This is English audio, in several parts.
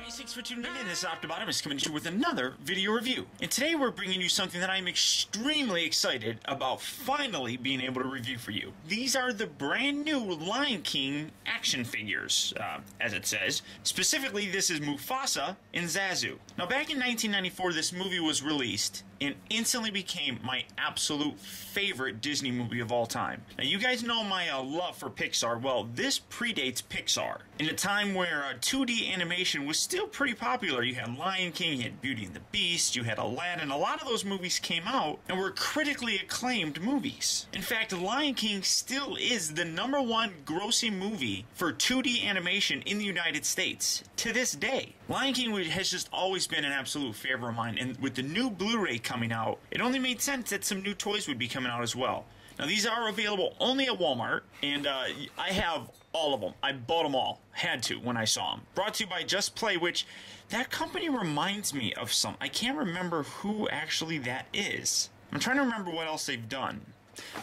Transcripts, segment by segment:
Thanks for tuning in. This Optibottom is coming to you with another video review. And today we're bringing you something that I'm extremely excited about finally being able to review for you. These are the brand new Lion King action figures, as it says. Specifically, this is Mufasa and Zazu. Now, back in 1994, this movie was released and instantly became my absolute favorite Disney movie of all time. Now, you guys know my love for Pixar. Well, this predates Pixar. In a time where 2D animation was still pretty popular, you had Lion King, you had Beauty and the Beast, you had Aladdin. A lot of those movies came out and were critically acclaimed movies. In fact, Lion King still is the #1 grossing movie for 2D animation in the United States to this day. Lion King has just always been an absolute favorite of mine, and with the new Blu-ray coming out, it only made sense that some new toys would be coming out as well. Now, these are available only at Walmart, and I have all of them. I bought them all. Had to when I saw them. Brought to you by Just Play, which that company reminds me of some. I can't remember who actually that is. I'm trying to remember what else they've done.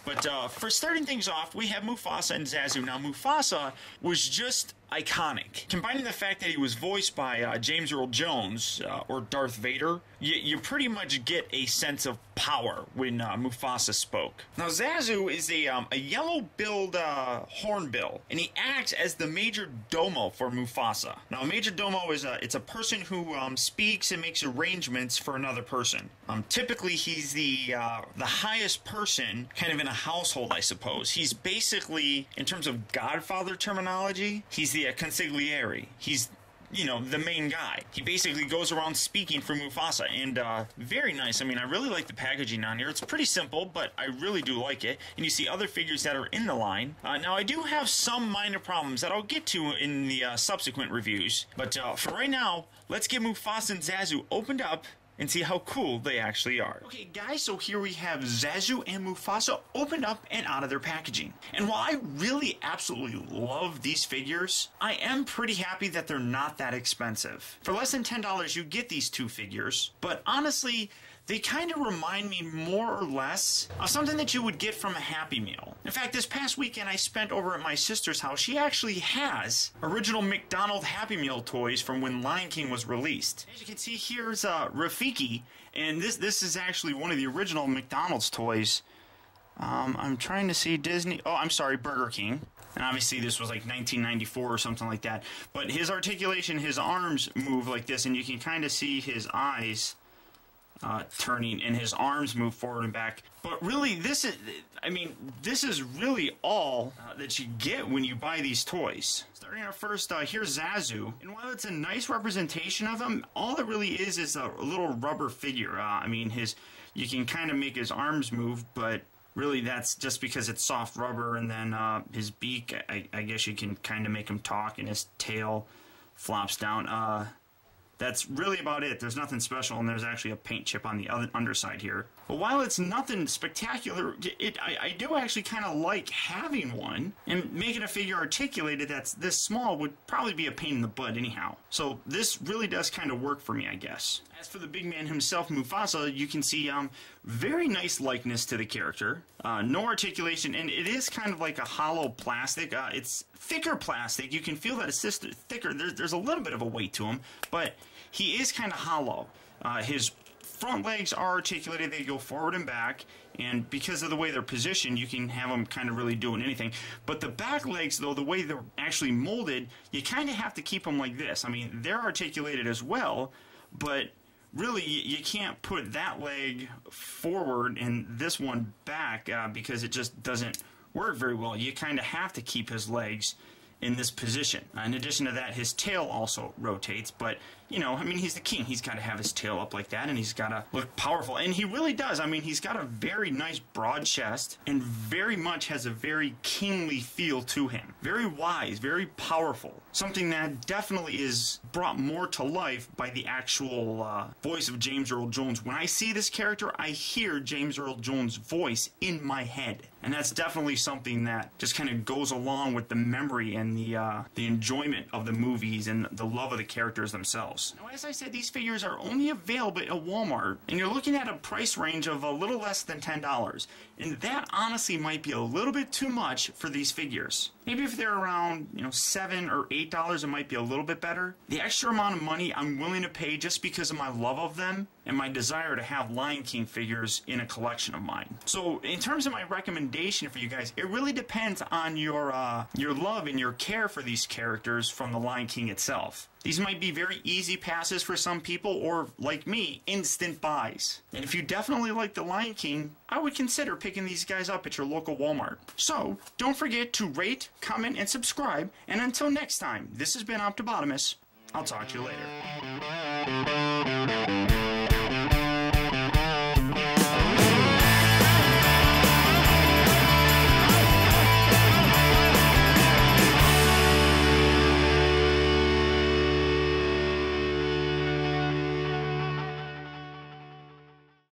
But for starting things off, we have Mufasa and Zazu. Now, Mufasa was just iconic. Combining the fact that he was voiced by James Earl Jones, or Darth Vader, you pretty much get a sense of power when Mufasa spoke. Now, Zazu is a yellow-billed hornbill, and he acts as the major domo for Mufasa. Now, a major domo is it's a person who speaks and makes arrangements for another person. Typically, he's the highest person kind of in a household, I suppose. He's basically, in terms of Godfather terminology, he's the consigliere. He's, you know, the main guy. He basically goes around speaking for Mufasa, and very nice. I mean, I really like the packaging on here. It's pretty simple, but I really do like it. And you see other figures that are in the line. Now, I do have some minor problems that I'll get to in the subsequent reviews, but for right now, let's get Mufasa and Zazu opened up and see how cool they actually are. Okay, guys, so here we have Zazu and Mufasa opened up and out of their packaging. And while I really absolutely love these figures, I am pretty happy that they're not that expensive. For less than $10, you get these two figures, but honestly, they kind of remind me more or less of something that you would get from a Happy Meal. In fact, this past weekend I spent over at my sister's house. She actually has original McDonald's Happy Meal toys from when Lion King was released. As you can see, here's Rafiki, and this is actually one of the original McDonald's toys. I'm trying to see Disney. Oh, I'm sorry, Burger King. And obviously this was like 1994 or something like that. But his articulation, his arms move like this, and you can kind of see his eyes turning, and his arms move forward and back. But really, this is really all that you get when you buy these toys. Starting out first, here's Zazu, and while it's a nice representation of him, all it really is a little rubber figure. I mean, you can kind of make his arms move, but really that's just because it's soft rubber, and then his beak, I guess you can kind of make him talk, and his tail flops down. That's really about it. There's nothing special, and there's actually a paint chip on the underside here. But while it's nothing spectacular, I do actually kind of like having one, and making a figure articulated that's this small would probably be a pain in the butt anyhow. So this really does kind of work for me, I guess. As for the big man himself, Mufasa, you can see very nice likeness to the character. No articulation, and it is kind of like a hollow plastic. It's thicker plastic. You can feel that it's just thicker. There's a little bit of a weight to him, but he is kind of hollow. His front legs are articulated. They go forward and back, and because of the way they're positioned, you can have them kind of really doing anything. But the back legs, though, the way they're actually molded, you kind of have to keep them like this. I mean, they're articulated as well, but really, you can't put that leg forward and this one back because it just doesn't work very well. You kind of have to keep his legs in this position. In addition to that, his tail also rotates, but, you know, I mean, he's the king. He's got to have his tail up like that, and he's got to look powerful. And he really does. I mean, he's got a very nice broad chest, and very much has a very kingly feel to him. Very wise, very powerful. Something that definitely is brought more to life by the actual voice of James Earl Jones. When I see this character, I hear James Earl Jones' voice in my head. And that's definitely something that just kind of goes along with the memory and the enjoyment of the movies and the love of the characters themselves. $10. Now, as I said, these figures are only available at Walmart, and you're looking at a price range of a little less than $10. And that honestly might be a little bit too much for these figures. Maybe if they're around, $7 or $8, it might be a little bit better. The extra amount of money I'm willing to pay just because of my love of them and my desire to have Lion King figures in a collection of mine. So in terms of my recommendation for you guys, it really depends on your love and your care for these characters from the Lion King itself. These might be very easy passes for some people, or, like me, instant buys. And if you definitely like the Lion King, I would consider picking these guys up at your local Walmart. So, don't forget to rate, comment, and subscribe. And until next time, this has been Optibotimus. I'll talk to you later.